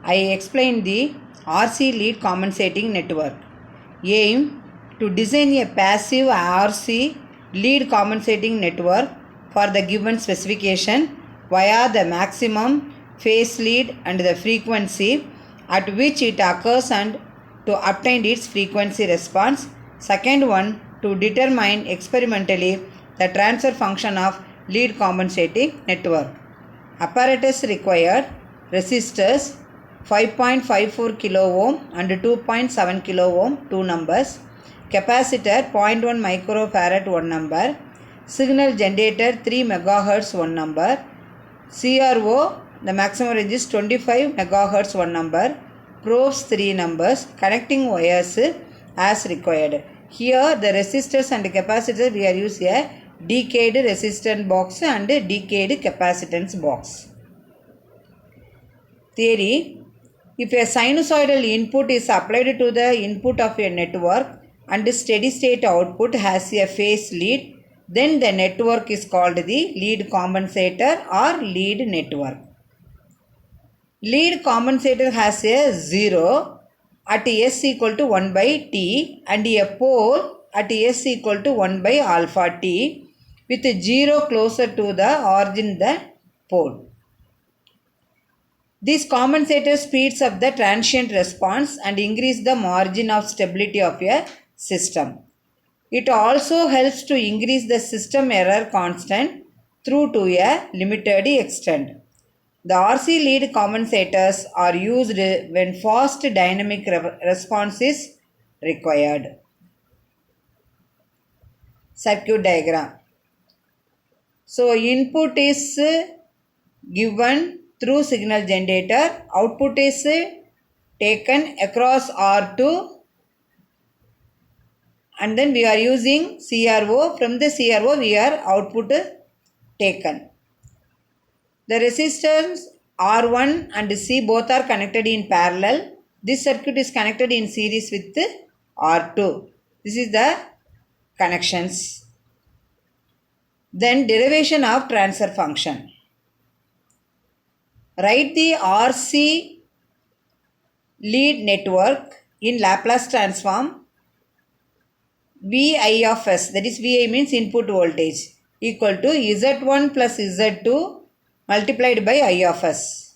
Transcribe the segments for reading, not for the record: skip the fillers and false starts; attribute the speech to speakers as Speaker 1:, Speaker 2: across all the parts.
Speaker 1: I explained the RC lead compensating network. Aim to design a passive RC lead compensating network for the given specification via the maximum phase lead and the frequency at which it occurs and to obtain its frequency response. Second one, to determine experimentally the transfer function of lead compensating network. Apparatus required: resistors 5.54 kilo ohm and 2.7 kilo ohm, 2 numbers. Capacitor 0.1 microfarad, 1 number. Signal generator 3 megahertz, 1 number. CRO, the maximum range is 25 megahertz, 1 number. Probes 3 numbers. Connecting wires as required. Here the resistors and capacitors we are using a decayed resistance box and decayed capacitance box. Theory: if a sinusoidal input is applied to the input of a network and steady state output has a phase lead, then the network is called the lead compensator or lead network. Lead compensator has a 0 at S equal to 1 by T and a pole at S equal to 1 by alpha T with 0 closer to the origin the pole. This compensator speeds up the transient response and increase the margin of stability of a system. It also helps to increase the system error constant through to a limited extent. The RC lead compensators are used when fast dynamic response is required. Circuit diagram. So input is given through signal generator, output is taken across R2, and then we are using CRO. From the CRO we are output taken. The resistors R1 and C both are connected in parallel. This circuit is connected in series with R2. This is the connections. Then derivation of transfer function. Write the RC lead network in Laplace transform. Vi of S, that is Vi means input voltage, equal to Z1 plus Z2 multiplied by I of S,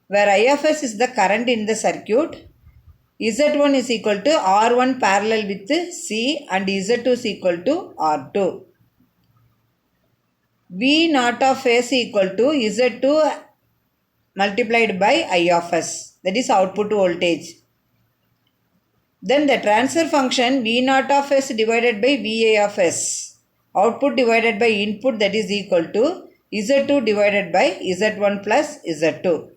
Speaker 1: where I of S is the current in the circuit. Z1 is equal to R1 parallel with C and Z2 is equal to R2. V naught of S equal to Z2 multiplied by I of S, that is output voltage. Then the transfer function V naught of S divided by VA of S, output divided by input, that is equal to Z2 divided by Z1 plus Z2.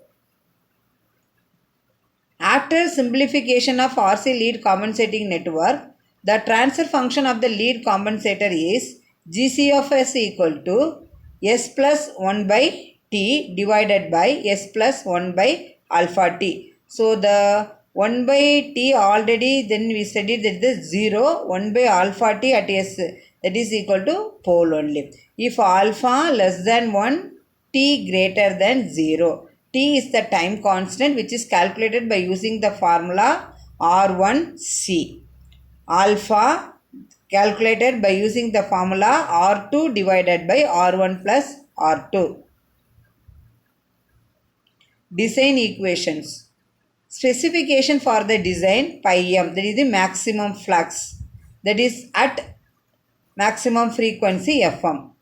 Speaker 1: After simplification of RC lead compensating network, the transfer function of the lead compensator is GC of S equal to S plus 1 by T divided by S plus 1 by alpha T. So the 1 by T already then we studied that the 0, 1 by alpha T at S, that is equal to pole only. If alpha less than 1, T greater than 0. T is the time constant which is calculated by using the formula R1C. Alpha calculated by using the formula R2 divided by R1 plus R2. Design equations. Specification for the design pi m, that is the maximum flux, that is at maximum frequency Fm.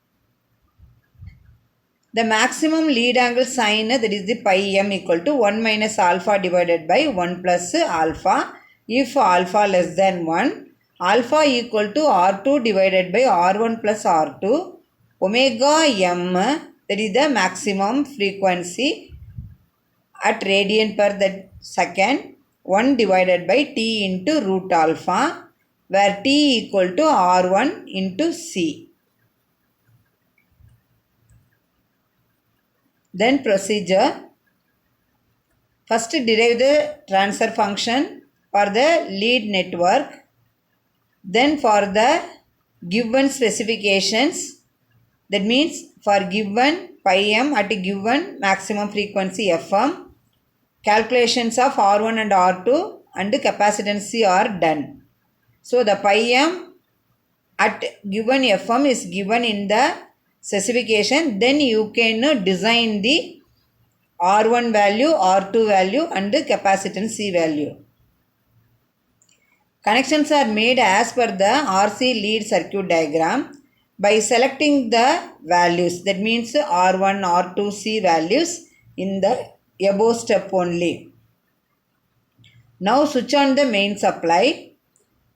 Speaker 1: The maximum lead angle sine, that is the pi m, equal to 1 minus alpha divided by 1 plus alpha. If alpha less than 1, alpha equal to R2 divided by R1 plus R2. Omega m, that is the maximum frequency at radian per the second, 1 divided by T into root alpha, where T equal to R1 into C. Then procedure. First derive the transfer function for the lead network. Then for the given specifications, that means for given pi m at given maximum frequency Fm. Calculations of R1 and R2 and capacitance C are done. So the pi m at given Fm is given in the specification. Then you can design the R1 value, R2 value and capacitance C value. Connections are made as per the RC lead circuit diagram by selecting the values. That means R1, R2, C values in the above step only. Now switch on the main supply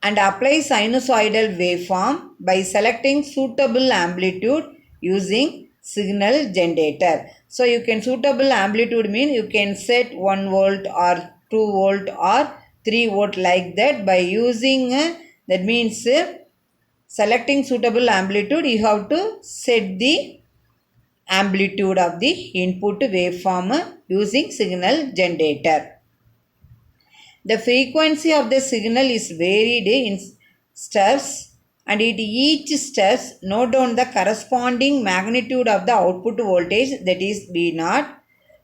Speaker 1: and apply sinusoidal waveform by selecting suitable amplitude using signal generator. So you can suitable amplitude mean you can set 1 volt or 2 volt or 3 volt like that by using that means selecting suitable amplitude you have to set the amplitude of the input waveform using signal generator. The frequency of the signal is varied in steps and at each steps note down the corresponding magnitude of the output voltage that is V0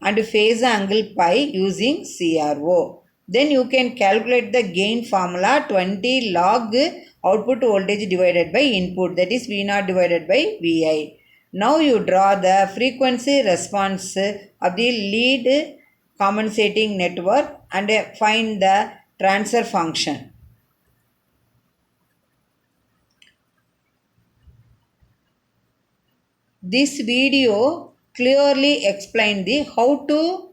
Speaker 1: and phase angle pi using CRO. Then you can calculate the gain formula 20 log output voltage divided by input, that is V0 divided by Vi. Now you draw the frequency response of the lead compensating network and find the transfer function. This video clearly explains the how to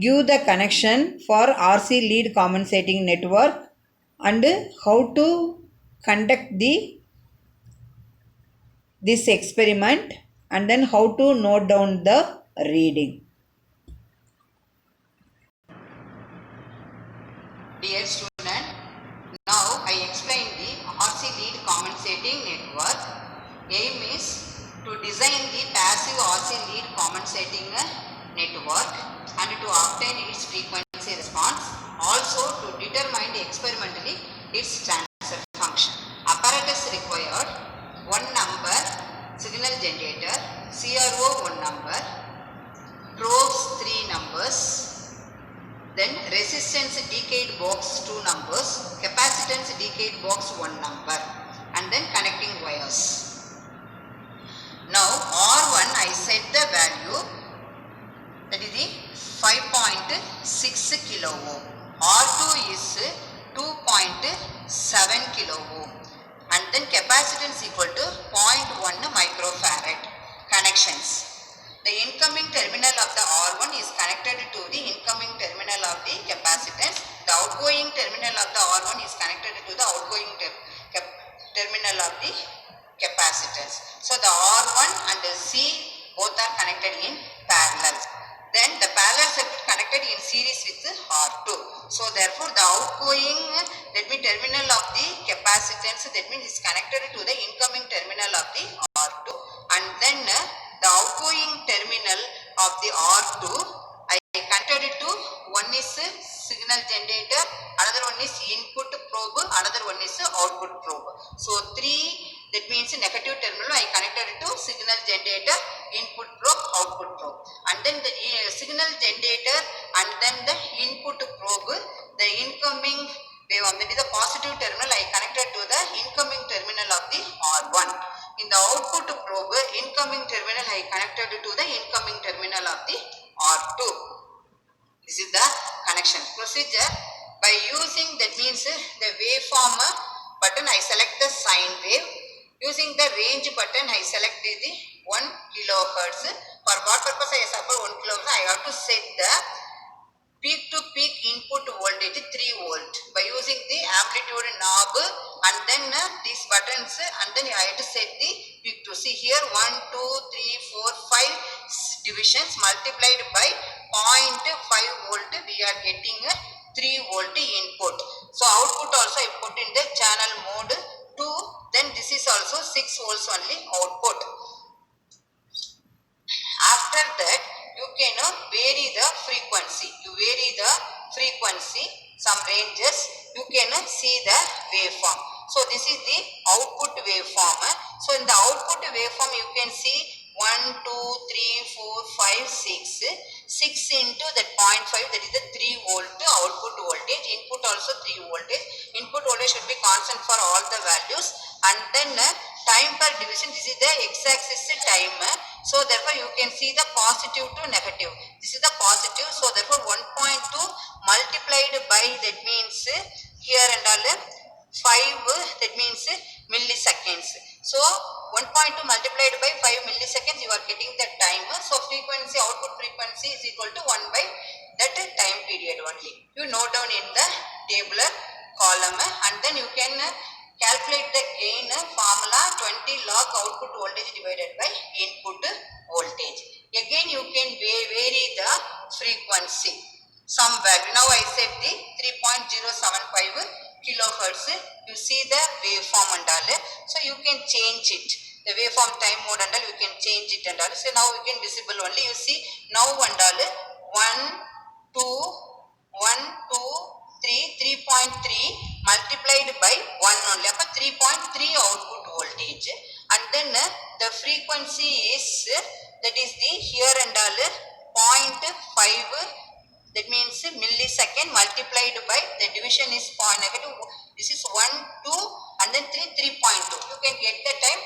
Speaker 1: give the connection for RC lead compensating network and how to conduct this experiment and then how to note down the reading. Dear student, now I explain the RC lead compensating network. Aim is to design the passive RC lead compensating network and to obtain its frequency response. Also to determine experimentally its transfer function. Apparatus required: 1 number signal generator, CRO 1 number, probes 3 numbers, then resistance decayed box 2 numbers, capacitance decayed box 1 number and then connecting wires. Now R1 I set the value that is the 5.6 kilo ohm. R2 is 2.7 kilo ohm and then capacitance equal to 0.1 microfarad. Connections. The incoming terminal of the R1 is connected to the incoming terminal of the capacitance. The outgoing terminal of the R1 is connected to the outgoing terminal of the capacitance. So the R1 and the C both are connected in parallel. Then the parallel circuit connected in series with R2. So therefore the outgoing terminal of the capacitance that means is connected to the incoming terminal of the R2 and then the outgoing terminal of the R2 I connected it to one is signal generator, another one is input probe, another one is output probe. So 3 that means negative terminal I connected it to signal generator, input probe, output probe and then the signal generator and then the input probe, the incoming waveform that is the positive terminal I connected to the incoming terminal of the R1. In the output probe, incoming terminal I connected to the incoming terminal of the R2. This is the connection procedure. By using that means the waveform button I select the sine wave. Using the range button I select the 1 kilohertz. For what purpose I suppose 1 kilohertz I have to set the peak to peak input voltage 3 volt by using the amplitude knob and then these buttons and then I have to set the peak to see here 1, 2, 3, 4, 5 divisions multiplied by 0.5 volt we are getting 3 volt input. So output also I put in the channel mode 2, then this is also 6 volts only output. After that you can vary the frequency. You vary the frequency, some ranges, you can see the waveform. So this is the output waveform. So in the output waveform you can see 1, 2, 5, 6. 6 into that 0.5, that is the 3 volt output voltage. Input also 3 voltage. Input voltage should be constant for all the values. And then time per division, this is the x-axis time. So therefore you can see the positive to negative. This is the positive. So therefore 1.2 multiplied by, that means here and all 5, that means milliseconds. So 1.2 multiplied by 5 milliseconds, you are getting the time. So frequency, output frequency is equal to 1 by that time period only. You note down in the tabular column, and then you can calculate the gain formula 20 log output voltage divided by input voltage. Again you can vary the frequency, some value. Now I set the 3.075 kilohertz. You see the waveform and all. So you can change it. The waveform time mode and all, you can change it and all. So now you can visible only. You see now and all 1, 2, 1, 2, 3, 3.3 multiplied by 1 only. Up 3.3 output voltage. And then the frequency is, that is the here and all 0.5. That means millisecond multiplied by the division is negative. This is 1, 2 and then 3, 3.2. You can get the time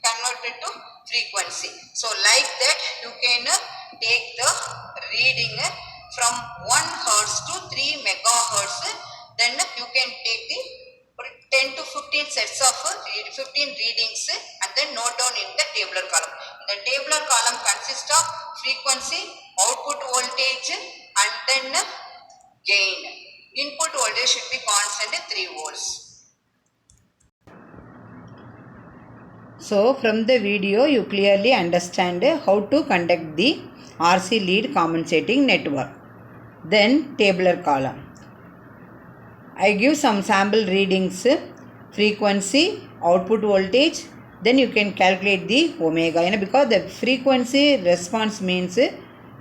Speaker 1: converted to frequency. So like that you can take the reading from 1 hertz to 3 megahertz. Then you can take the 10 to 15 sets of 15 readings and then note down in the tabular column. The tabular column consists of frequency, output voltage and then gain. Input voltage should be constant 3 volts. So from the video you clearly understand how to conduct the RC lead compensating network. Then tabular column. I give some sample readings, frequency, output voltage, then you can calculate the omega, because the frequency response means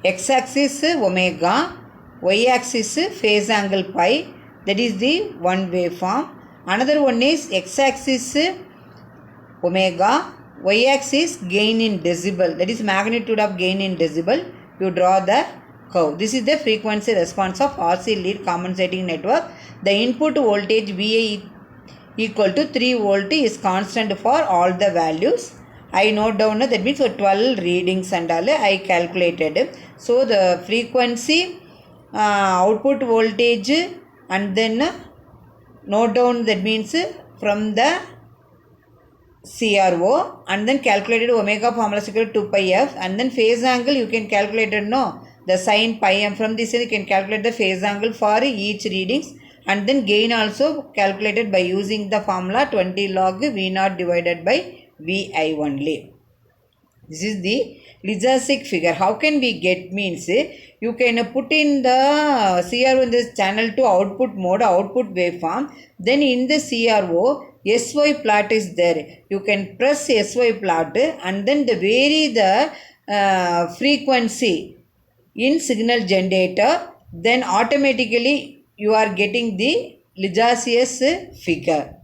Speaker 1: x-axis omega, y-axis phase angle pi, that is the one waveform. Another one is x-axis omega, y-axis gain in decibel, that is magnitude of gain in decibel. You draw the curve. This is the frequency response of RC lead compensating network. The input voltage VA equal to 3 volt is constant for all the values. I note down, that means 12 readings and all I calculated. So the frequency, output voltage and then note down, that means from the CRO, and then calculated omega formula is equal to 2 pi f, and then phase angle you can calculate the sin pi m. From this you can calculate the phase angle for each readings, and then gain also calculated by using the formula 20 log V0 divided by Vi only. This is the Lizasik figure. How can we get means you can put in the CRO in this channel to output mode, output waveform. Then in the CRO SY plot is there. You can press SY plot and then vary the frequency in signal generator. Then automatically you are getting the Lizasius figure.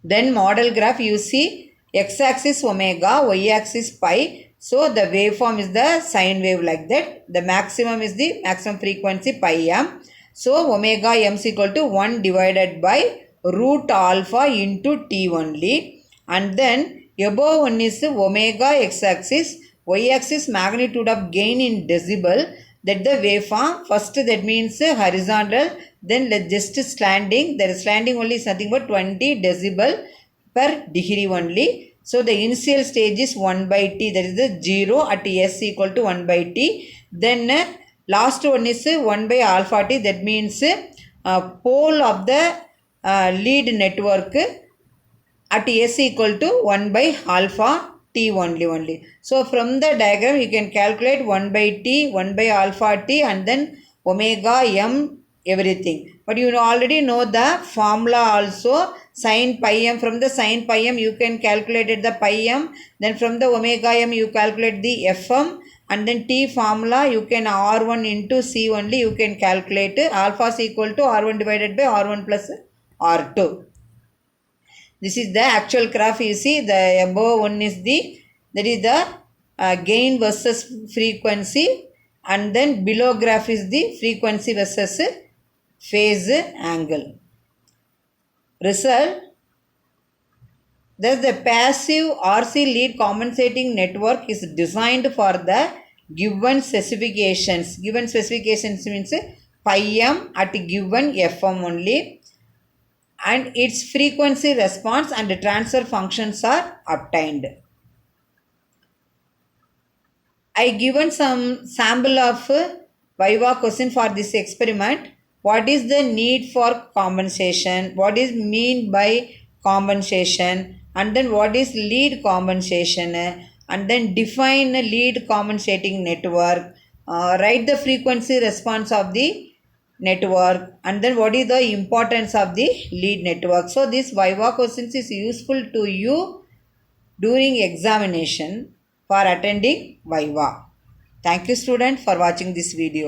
Speaker 1: Then model graph, you see x-axis omega, y-axis pi. So the waveform is the sine wave like that. The maximum is the maximum frequency pi m. So omega m is equal to 1 divided by root alpha into t only. And then above one is omega x-axis, y-axis magnitude of gain in decibel. That the waveform, first that means horizontal, then just slanting. The slanting only is nothing but 20 decibel per degree only. So the initial stage is 1 by t, that is the 0 at s equal to 1 by t. Then last one is 1 by alpha t, that means pole of the lead network at s equal to 1 by alpha t only. So from the diagram you can calculate 1 by t, 1 by alpha t and then omega m everything. But you already know the formula also, sin pi m. From the sin pi m you can calculate the pi m. Then from the omega m you calculate the fm. And then t formula you can r1 into c only you can calculate. Alpha is equal to r1 divided by r1 plus r2. This is the actual graph. You see the above one is that is the gain versus frequency, and then below graph is the frequency versus phase angle. Result: thus the passive RC lead compensating network is designed for the given specifications. Given specifications means pi m at given fm only, and its frequency response and transfer functions are obtained. I given some sample of Viva question for this experiment. What is the need for compensation? What is mean by compensation? And then what is lead compensation? And then define a lead compensating network. Write the frequency response of the network, and then what is the importance of the lead network. So this Viva questions is useful to you during examination for attending Viva. Thank you student for watching this video.